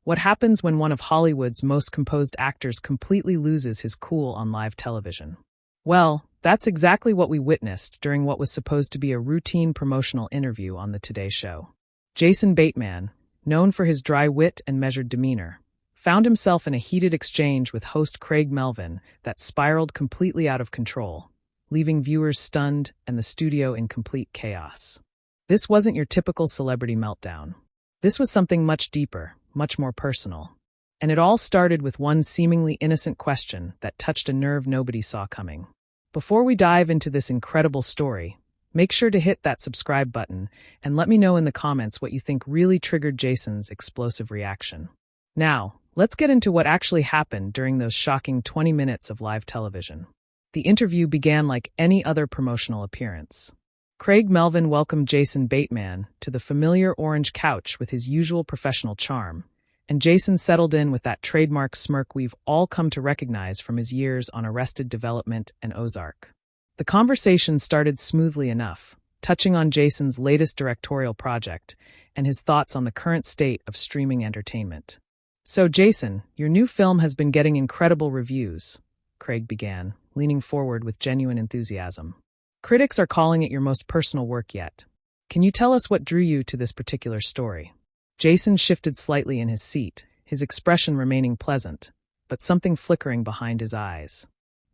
What happens when one of Hollywood's most composed actors completely loses his cool on live television? Well, that's exactly what we witnessed during what was supposed to be a routine promotional interview on the Today Show. Jason Bateman, known for his dry wit and measured demeanor, found himself in a heated exchange with host Craig Melvin that spiraled completely out of control, leaving viewers stunned and the studio in complete chaos. This wasn't your typical celebrity meltdown. This was something much deeper, much more personal. And it all started with one seemingly innocent question that touched a nerve nobody saw coming. Before we dive into this incredible story, make sure to hit that subscribe button and let me know in the comments what you think really triggered Jason's explosive reaction. Now, let's get into what actually happened during those shocking 20 minutes of live television. The interview began like any other promotional appearance. Craig Melvin welcomed Jason Bateman to the familiar orange couch with his usual professional charm, and Jason settled in with that trademark smirk we've all come to recognize from his years on Arrested Development and Ozark. The conversation started smoothly enough, touching on Jason's latest directorial project and his thoughts on the current state of streaming entertainment. "So, Jason, your new film has been getting incredible reviews," Craig began, leaning forward with genuine enthusiasm. "Critics are calling it your most personal work yet. Can you tell us what drew you to this particular story?" Jason shifted slightly in his seat, his expression remaining pleasant, but something flickering behind his eyes.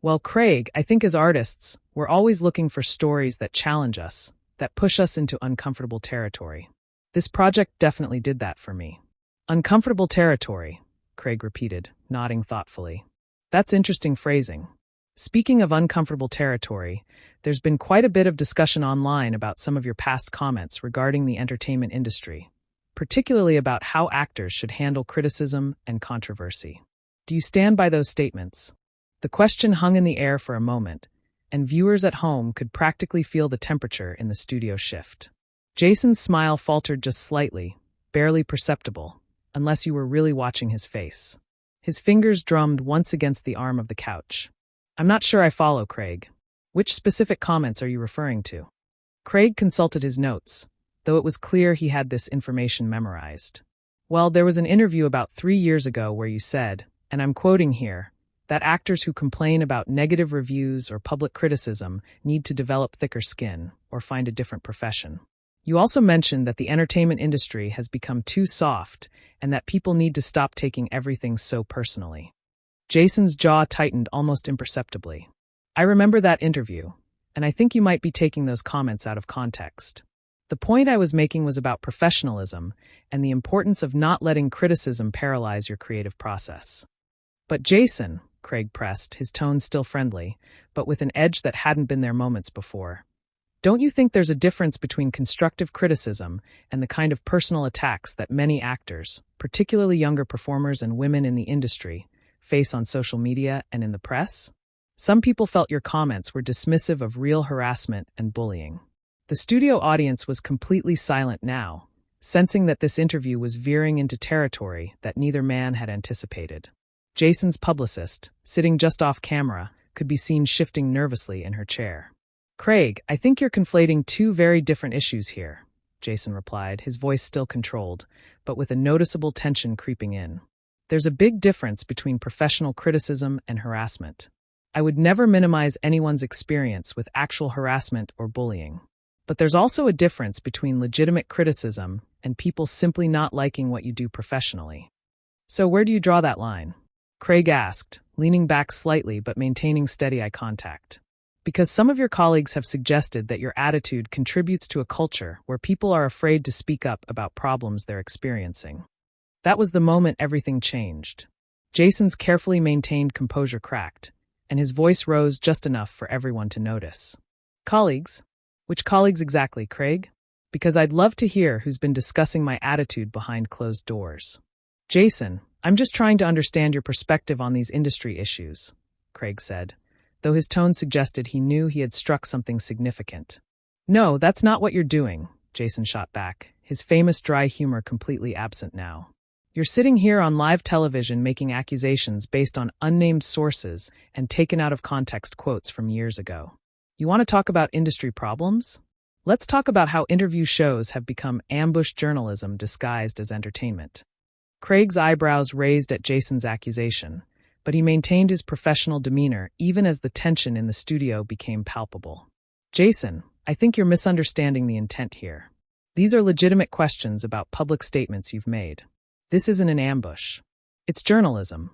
"Well, Craig, I think as artists, we're always looking for stories that challenge us, that push us into uncomfortable territory. This project definitely did that for me." "Uncomfortable territory," Craig repeated, nodding thoughtfully. "That's interesting phrasing. Speaking of uncomfortable territory, there's been quite a bit of discussion online about some of your past comments regarding the entertainment industry, particularly about how actors should handle criticism and controversy. Do you stand by those statements?" The question hung in the air for a moment, and viewers at home could practically feel the temperature in the studio shift. Jason's smile faltered just slightly, barely perceptible, unless you were really watching his face. His fingers drummed once against the arm of the couch. "I'm not sure I follow, Craig. Which specific comments are you referring to?" Craig consulted his notes, though it was clear he had this information memorized. "Well, there was an interview about 3 years ago where you said, and I'm quoting here, that actors who complain about negative reviews or public criticism need to develop thicker skin or find a different profession. You also mentioned that the entertainment industry has become too soft and that people need to stop taking everything so personally." Jason's jaw tightened almost imperceptibly. "I remember that interview, and I think you might be taking those comments out of context. The point I was making was about professionalism and the importance of not letting criticism paralyze your creative process." "But Jason," Craig pressed, his tone still friendly, but with an edge that hadn't been there moments before, "don't you think there's a difference between constructive criticism and the kind of personal attacks that many actors, particularly younger performers and women in the industry, face on social media and in the press? Some people felt your comments were dismissive of real harassment and bullying." The studio audience was completely silent now, sensing that this interview was veering into territory that neither man had anticipated. Jason's publicist, sitting just off camera, could be seen shifting nervously in her chair. "Craig, I think you're conflating two very different issues here," Jason replied, his voice still controlled, but with a noticeable tension creeping in. "There's a big difference between professional criticism and harassment. I would never minimize anyone's experience with actual harassment or bullying. But there's also a difference between legitimate criticism and people simply not liking what you do professionally. So where do you draw that line?" Craig asked, leaning back slightly but maintaining steady eye contact. "Because some of your colleagues have suggested that your attitude contributes to a culture where people are afraid to speak up about problems they're experiencing." That was the moment everything changed. Jason's carefully maintained composure cracked, and his voice rose just enough for everyone to notice. "Colleagues? Which colleagues exactly, Craig? Because I'd love to hear who's been discussing my attitude behind closed doors." "Jason, I'm just trying to understand your perspective on these industry issues," Craig said, though his tone suggested he knew he had struck something significant. "No, that's not what you're doing," Jason shot back, his famous dry humor completely absent now. "You're sitting here on live television making accusations based on unnamed sources and taken out of context quotes from years ago. You want to talk about industry problems? Let's talk about how interview shows have become ambush journalism disguised as entertainment." Craig's eyebrows raised at Jason's accusation, but he maintained his professional demeanor even as the tension in the studio became palpable. Jason, I think you're misunderstanding the intent here. These are legitimate questions about public statements you've made. This isn't an ambush. It's journalism.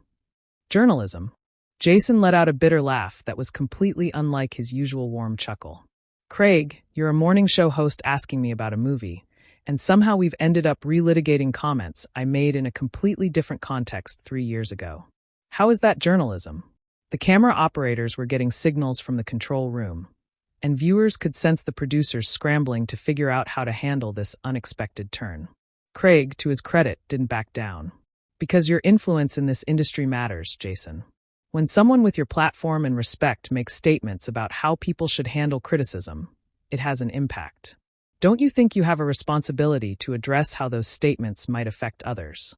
Journalism. Jason let out a bitter laugh that was completely unlike his usual warm chuckle. Craig, you're a morning show host asking me about a movie, and somehow we've ended up relitigating comments I made in a completely different context 3 years ago. How is that journalism? The camera operators were getting signals from the control room, and viewers could sense the producers scrambling to figure out how to handle this unexpected turn. Craig, to his credit, didn't back down. Because your influence in this industry matters, Jason. When someone with your platform and respect makes statements about how people should handle criticism, it has an impact. Don't you think you have a responsibility to address how those statements might affect others?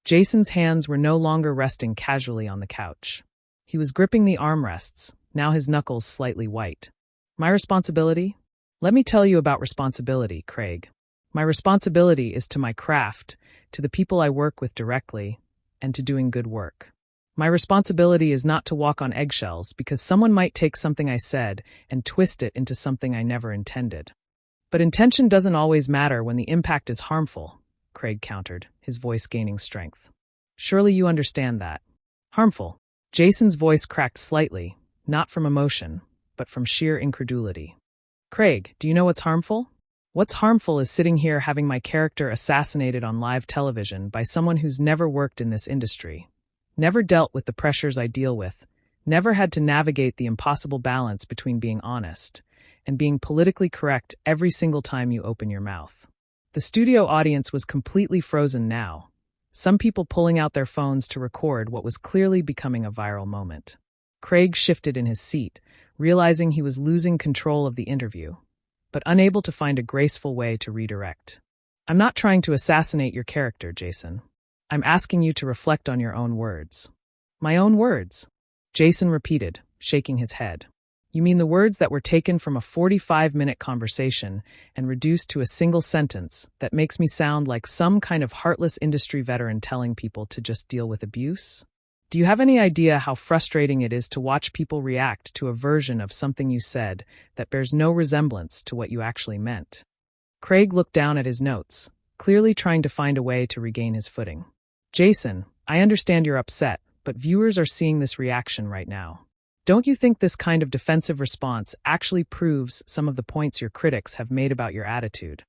Jason's hands were no longer resting casually on the couch. He was gripping the armrests, now his knuckles slightly white. My responsibility? Let me tell you about responsibility, Craig. My responsibility is to my craft, to the people I work with directly, and to doing good work. My responsibility is not to walk on eggshells because someone might take something I said and twist it into something I never intended. But intention doesn't always matter when the impact is harmful, Craig countered, his voice gaining strength. Surely you understand that. Harmful. Jason's voice cracked slightly, not from emotion, but from sheer incredulity. Craig, do you know what's harmful? What's harmful is sitting here having my character assassinated on live television by someone who's never worked in this industry, never dealt with the pressures I deal with, never had to navigate the impossible balance between being honest and being politically correct every single time you open your mouth. The studio audience was completely frozen now, some people pulling out their phones to record what was clearly becoming a viral moment. Craig shifted in his seat, realizing he was losing control of the interview, but unable to find a graceful way to redirect. I'm not trying to assassinate your character, Jason. I'm asking you to reflect on your own words. My own words? Jason repeated, shaking his head. You mean the words that were taken from a 45-minute conversation and reduced to a single sentence that makes me sound like some kind of heartless industry veteran telling people to just deal with abuse? Do you have any idea how frustrating it is to watch people react to a version of something you said that bears no resemblance to what you actually meant? Craig looked down at his notes, clearly trying to find a way to regain his footing. Jason, I understand you're upset, but viewers are seeing this reaction right now. Don't you think this kind of defensive response actually proves some of the points your critics have made about your attitude?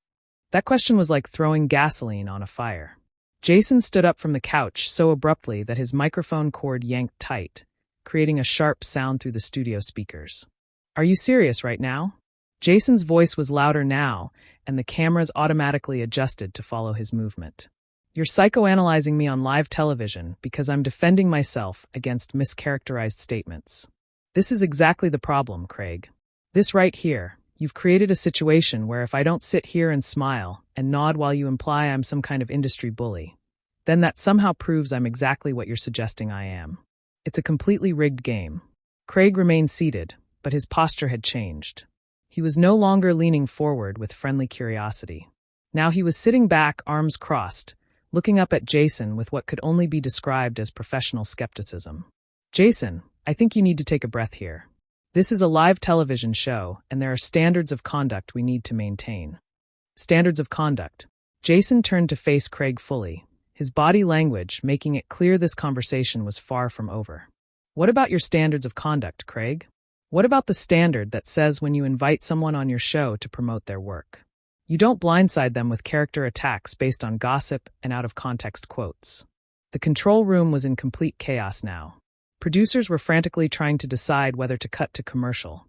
That question was like throwing gasoline on a fire. Jason stood up from the couch so abruptly that his microphone cord yanked tight, creating a sharp sound through the studio speakers. Are you serious right now? Jason's voice was louder now, and the cameras automatically adjusted to follow his movement. You're psychoanalyzing me on live television because I'm defending myself against mischaracterized statements. This is exactly the problem, Craig. This right here, you've created a situation where if I don't sit here and smile and nod while you imply I'm some kind of industry bully, then that somehow proves I'm exactly what you're suggesting I am. It's a completely rigged game. Craig remained seated, but his posture had changed. He was no longer leaning forward with friendly curiosity. Now he was sitting back, arms crossed, looking up at Jason with what could only be described as professional skepticism. Jason, I think you need to take a breath here. This is a live television show, and there are standards of conduct we need to maintain. Standards of conduct. Jason turned to face Craig fully, his body language making it clear this conversation was far from over. What about your standards of conduct, Craig? What about the standard that says when you invite someone on your show to promote their work, you don't blindside them with character attacks based on gossip and out-of-context quotes? The control room was in complete chaos now. Producers were frantically trying to decide whether to cut to commercial,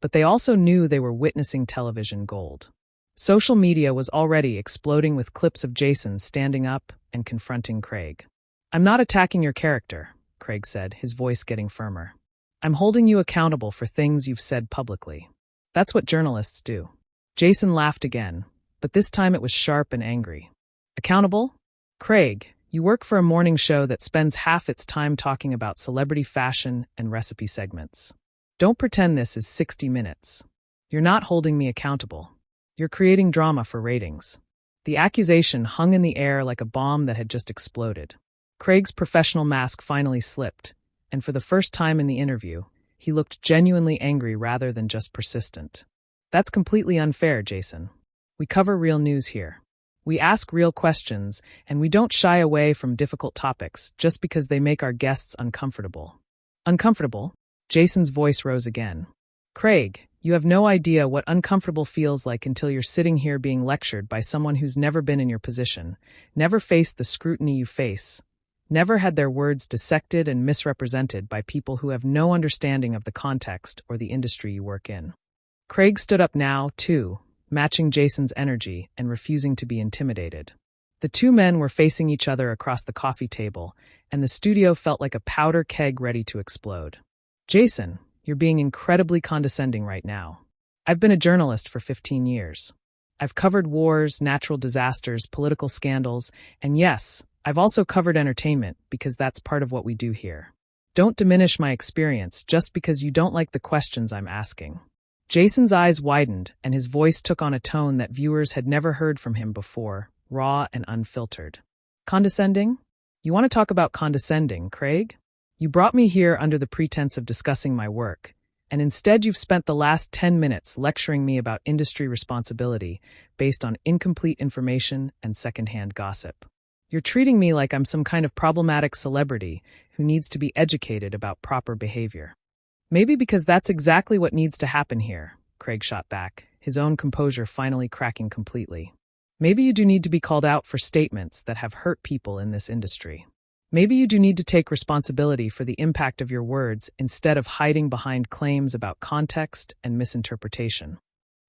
but they also knew they were witnessing television gold. Social media was already exploding with clips of Jason standing up and confronting Craig. I'm not attacking your character, Craig said, his voice getting firmer. I'm holding you accountable for things you've said publicly. That's what journalists do. Jason laughed again, but this time it was sharp and angry. Accountable? Craig, you work for a morning show that spends half its time talking about celebrity fashion and recipe segments. Don't pretend this is 60 Minutes. You're not holding me accountable. You're creating drama for ratings. The accusation hung in the air like a bomb that had just exploded. Craig's professional mask finally slipped, and for the first time in the interview, he looked genuinely angry rather than just persistent. That's completely unfair, Jason. We cover real news here. We ask real questions, and we don't shy away from difficult topics just because they make our guests uncomfortable. Uncomfortable? Jason's voice rose again. Craig, you have no idea what uncomfortable feels like until you're sitting here being lectured by someone who's never been in your position, never faced the scrutiny you face, never had their words dissected and misrepresented by people who have no understanding of the context or the industry you work in. Craig stood up now, too, matching Jason's energy and refusing to be intimidated. The two men were facing each other across the coffee table, and the studio felt like a powder keg ready to explode. Jason, you're being incredibly condescending right now. I've been a journalist for 15 years. I've covered wars, natural disasters, political scandals, and yes, I've also covered entertainment because that's part of what we do here. Don't diminish my experience just because you don't like the questions I'm asking. Jason's eyes widened, and his voice took on a tone that viewers had never heard from him before, raw and unfiltered. Condescending? You want to talk about condescending, Craig? You brought me here under the pretense of discussing my work, and instead you've spent the last 10 minutes lecturing me about industry responsibility based on incomplete information and secondhand gossip. You're treating me like I'm some kind of problematic celebrity who needs to be educated about proper behavior. Maybe because that's exactly what needs to happen here, Craig shot back, his own composure finally cracking completely. Maybe you do need to be called out for statements that have hurt people in this industry. Maybe you do need to take responsibility for the impact of your words instead of hiding behind claims about context and misinterpretation.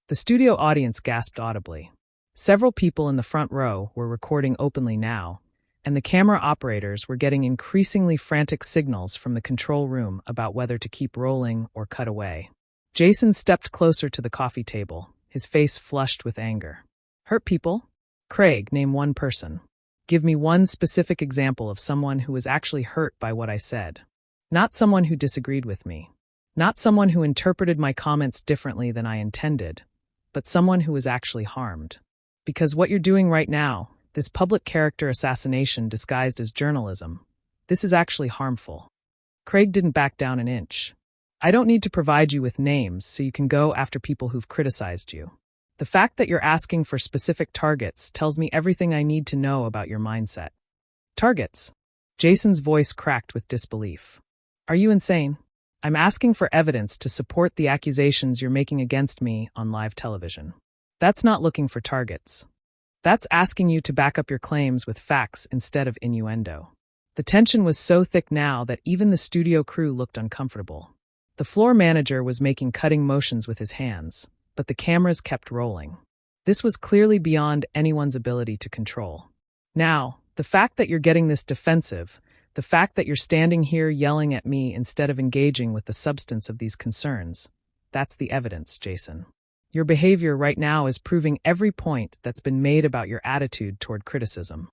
The studio audience gasped audibly. Several people in the front row were recording openly now, and the camera operators were getting increasingly frantic signals from the control room about whether to keep rolling or cut away. Jason stepped closer to the coffee table, his face flushed with anger. Hurt people? Craig, name one person. Give me one specific example of someone who was actually hurt by what I said. Not someone who disagreed with me. Not someone who interpreted my comments differently than I intended, but someone who was actually harmed. Because what you're doing right now, this public character assassination disguised as journalism, this is actually harmful. Craig didn't back down an inch. I don't need to provide you with names so you can go after people who've criticized you. The fact that you're asking for specific targets tells me everything I need to know about your mindset. Targets? Jason's voice cracked with disbelief. Are you insane? I'm asking for evidence to support the accusations you're making against me on live television. That's not looking for targets. That's asking you to back up your claims with facts instead of innuendo. The tension was so thick now that even the studio crew looked uncomfortable. The floor manager was making cutting motions with his hands, but the cameras kept rolling. This was clearly beyond anyone's ability to control. Now, the fact that you're getting this defensive, the fact that you're standing here yelling at me instead of engaging with the substance of these concerns, that's the evidence, Jason. Your behavior right now is proving every point that's been made about your attitude toward criticism.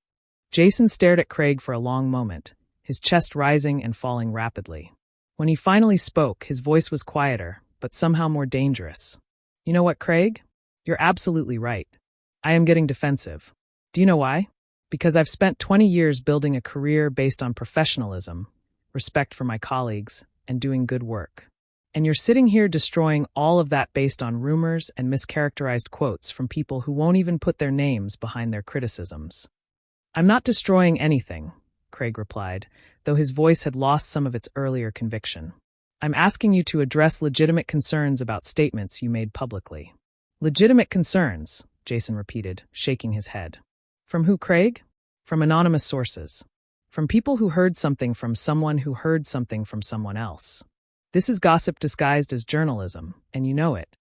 Jason stared at Craig for a long moment, his chest rising and falling rapidly. When he finally spoke, his voice was quieter, but somehow more dangerous. You know what, Craig? You're absolutely right. I am getting defensive. Do you know why? Because I've spent 20 years building a career based on professionalism, respect for my colleagues, and doing good work. And you're sitting here destroying all of that based on rumors and mischaracterized quotes from people who won't even put their names behind their criticisms. I'm not destroying anything, Craig replied, though his voice had lost some of its earlier conviction. I'm asking you to address legitimate concerns about statements you made publicly. Legitimate concerns, Jason repeated, shaking his head. From who, Craig? From anonymous sources. From people who heard something from someone who heard something from someone else. This is gossip disguised as journalism, and you know it.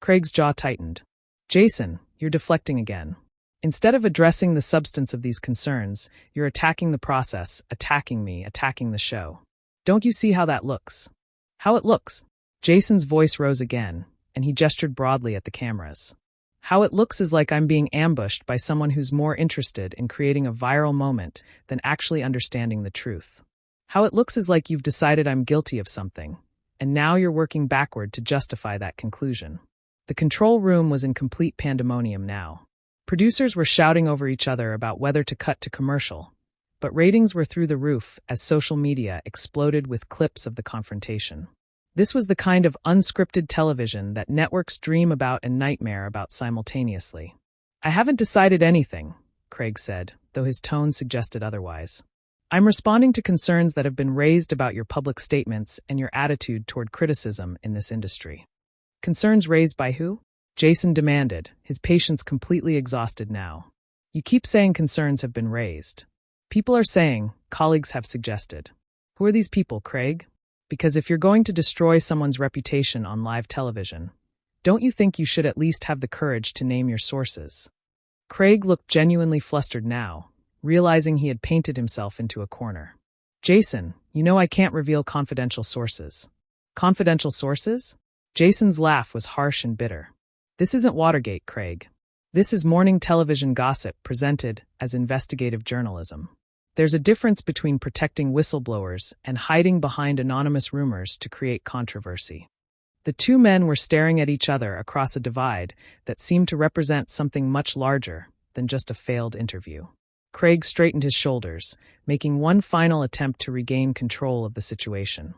Craig's jaw tightened. Jason, you're deflecting again. Instead of addressing the substance of these concerns, you're attacking the process, attacking me, attacking the show. Don't you see how that looks? How it looks? Jason's voice rose again, and he gestured broadly at the cameras. How it looks is like I'm being ambushed by someone who's more interested in creating a viral moment than actually understanding the truth. How it looks is like you've decided I'm guilty of something, and now you're working backward to justify that conclusion. The control room was in complete pandemonium now. Producers were shouting over each other about whether to cut to commercial, but ratings were through the roof as social media exploded with clips of the confrontation. This was the kind of unscripted television that networks dream about and nightmare about simultaneously. "I haven't decided anything," Craig said, though his tone suggested otherwise. "I'm responding to concerns that have been raised about your public statements and your attitude toward criticism in this industry." "Concerns raised by who?" Jason demanded, his patience completely exhausted now. "You keep saying concerns have been raised. People are saying, colleagues have suggested." "Who are these people, Craig? Because if you're going to destroy someone's reputation on live television, don't you think you should at least have the courage to name your sources?" Craig looked genuinely flustered now, realizing he had painted himself into a corner. "Jason, you know I can't reveal confidential sources." "Confidential sources?" Jason's laugh was harsh and bitter. "This isn't Watergate, Craig. This is morning television gossip presented as investigative journalism. There's a difference between protecting whistleblowers and hiding behind anonymous rumors to create controversy." The two men were staring at each other across a divide that seemed to represent something much larger than just a failed interview. Craig straightened his shoulders, making one final attempt to regain control of the situation.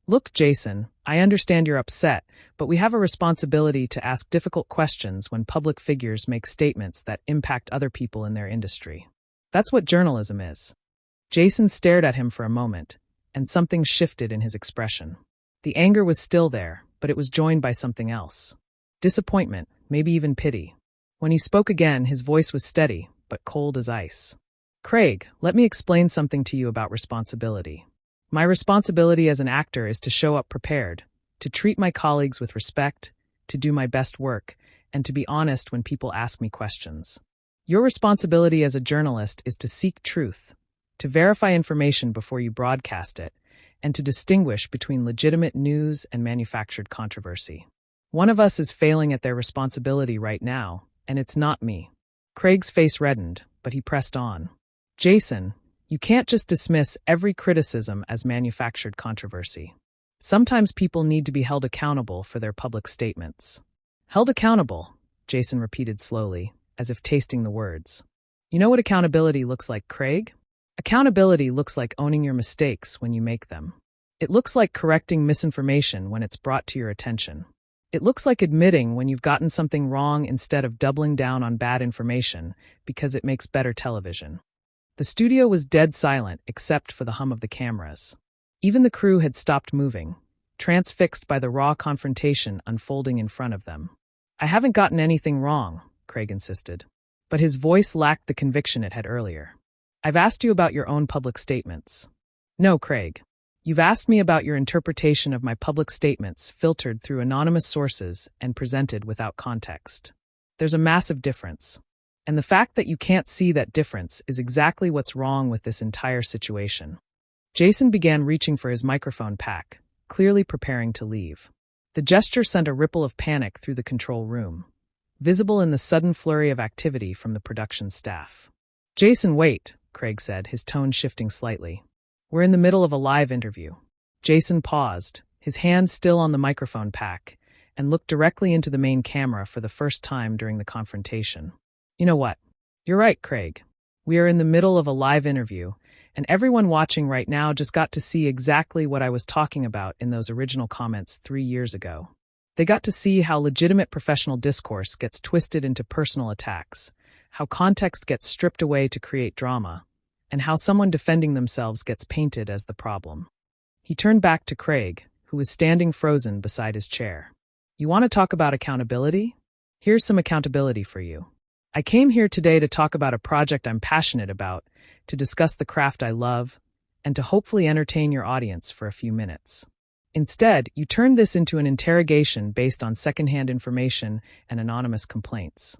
"Look, Jason, I understand you're upset, but we have a responsibility to ask difficult questions when public figures make statements that impact other people in their industry. That's what journalism is." Jason stared at him for a moment, and something shifted in his expression. The anger was still there, but it was joined by something else. Disappointment, maybe even pity. When he spoke again, his voice was steady, but cold as ice. "Craig, let me explain something to you about responsibility. My responsibility as an actor is to show up prepared, to treat my colleagues with respect, to do my best work, and to be honest when people ask me questions. Your responsibility as a journalist is to seek truth, to verify information before you broadcast it, and to distinguish between legitimate news and manufactured controversy. One of us is failing at their responsibility right now, and it's not me." Craig's face reddened, but he pressed on. "Jason, you can't just dismiss every criticism as manufactured controversy. Sometimes people need to be held accountable for their public statements." "Held accountable," Jason repeated slowly, as if tasting the words. "You know what accountability looks like, Craig? Accountability looks like owning your mistakes when you make them. It looks like correcting misinformation when it's brought to your attention. It looks like admitting when you've gotten something wrong instead of doubling down on bad information because it makes better television." The studio was dead silent except for the hum of the cameras. Even the crew had stopped moving, transfixed by the raw confrontation unfolding in front of them. "I haven't gotten anything wrong," Craig insisted. But his voice lacked the conviction it had earlier. "I've asked you about your own public statements." "No, Craig. You've asked me about your interpretation of my public statements filtered through anonymous sources and presented without context. There's a massive difference. And the fact that you can't see that difference is exactly what's wrong with this entire situation." Jason began reaching for his microphone pack, clearly preparing to leave. The gesture sent a ripple of panic through the control room, visible in the sudden flurry of activity from the production staff. "Jason, wait," Craig said, his tone shifting slightly. "We're in the middle of a live interview." Jason paused, his hand still on the microphone pack, and looked directly into the main camera for the first time during the confrontation. "You know what? You're right, Craig. We are in the middle of a live interview, and everyone watching right now just got to see exactly what I was talking about in those original comments 3 years ago. They got to see how legitimate professional discourse gets twisted into personal attacks, how context gets stripped away to create drama, and how someone defending themselves gets painted as the problem." He turned back to Craig, who was standing frozen beside his chair. "You want to talk about accountability? Here's some accountability for you. I came here today to talk about a project I'm passionate about, to discuss the craft I love, and to hopefully entertain your audience for a few minutes. Instead, you turned this into an interrogation based on secondhand information and anonymous complaints.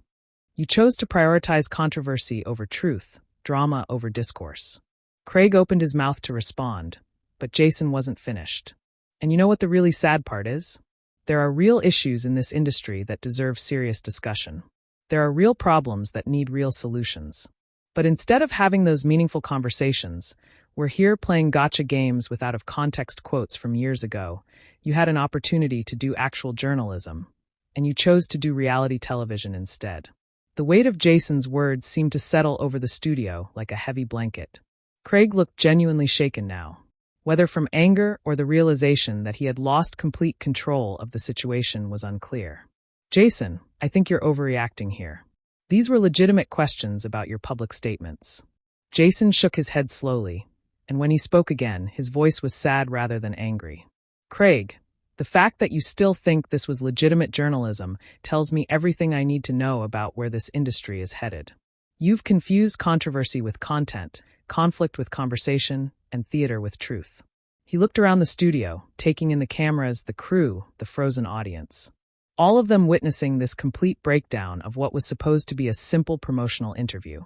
You chose to prioritize controversy over truth, drama over discourse." Craig opened his mouth to respond, but Jason wasn't finished. "And you know what the really sad part is? There are real issues in this industry that deserve serious discussion. There are real problems that need real solutions. But instead of having those meaningful conversations, we're here playing gotcha games with out-of-context quotes from years ago. You had an opportunity to do actual journalism, and you chose to do reality television instead. The weight of Jason's words seemed to settle over the studio like a heavy blanket. Craig looked genuinely shaken now, whether from anger or the realization that he had lost complete control of the situation was unclear. Jason, I think you're overreacting here. These were legitimate questions about your public statements. Jason shook his head slowly, and when he spoke again, his voice was sad rather than angry. Craig, the fact that you still think this was legitimate journalism tells me everything I need to know about where this industry is headed. You've confused controversy with content, conflict with conversation, and theater with truth. He looked around the studio, taking in the cameras, the crew, the frozen audience. All of them witnessing this complete breakdown of what was supposed to be a simple promotional interview.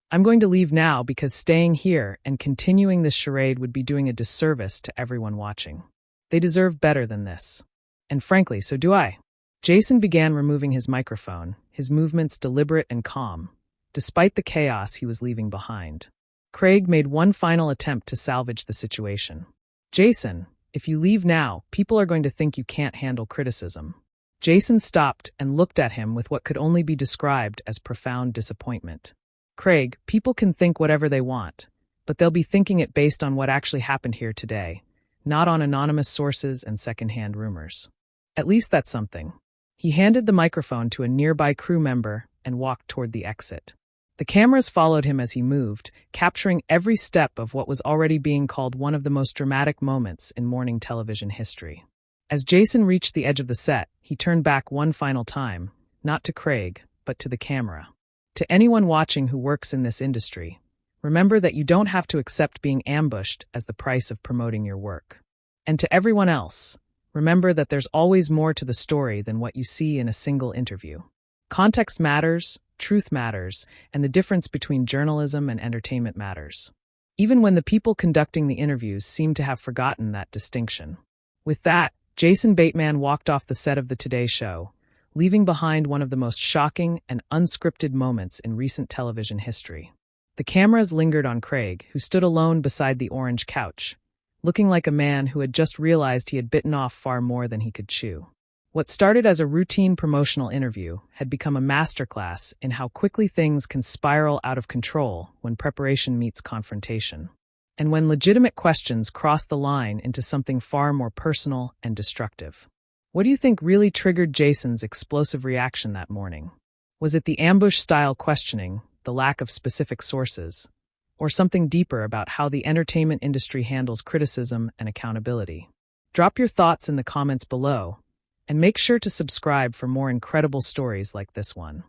I'm going to leave now because staying here and continuing this charade would be doing a disservice to everyone watching. They deserve better than this. And frankly, so do I. Jason began removing his microphone, his movements deliberate and calm, despite the chaos he was leaving behind. Craig made one final attempt to salvage the situation. Jason, if you leave now, people are going to think you can't handle criticism. Jason stopped and looked at him with what could only be described as profound disappointment. Craig, people can think whatever they want, but they'll be thinking it based on what actually happened here today, not on anonymous sources and secondhand rumors. At least that's something. He handed the microphone to a nearby crew member and walked toward the exit. The cameras followed him as he moved, capturing every step of what was already being called one of the most dramatic moments in morning television history. As Jason reached the edge of the set, he turned back one final time, not to Craig, but to the camera. To anyone watching who works in this industry, remember that you don't have to accept being ambushed as the price of promoting your work. And to everyone else, remember that there's always more to the story than what you see in a single interview. Context matters, truth matters, and the difference between journalism and entertainment matters. Even when the people conducting the interviews seem to have forgotten that distinction. With that, Jason Bateman walked off the set of the Today Show, leaving behind one of the most shocking and unscripted moments in recent television history. The cameras lingered on Craig, who stood alone beside the orange couch, looking like a man who had just realized he had bitten off far more than he could chew. What started as a routine promotional interview had become a masterclass in how quickly things can spiral out of control when preparation meets confrontation, and when legitimate questions cross the line into something far more personal and destructive. What do you think really triggered Jason's explosive reaction that morning? Was it the ambush-style questioning, the lack of specific sources, or something deeper about how the entertainment industry handles criticism and accountability? Drop your thoughts in the comments below, and make sure to subscribe for more incredible stories like this one.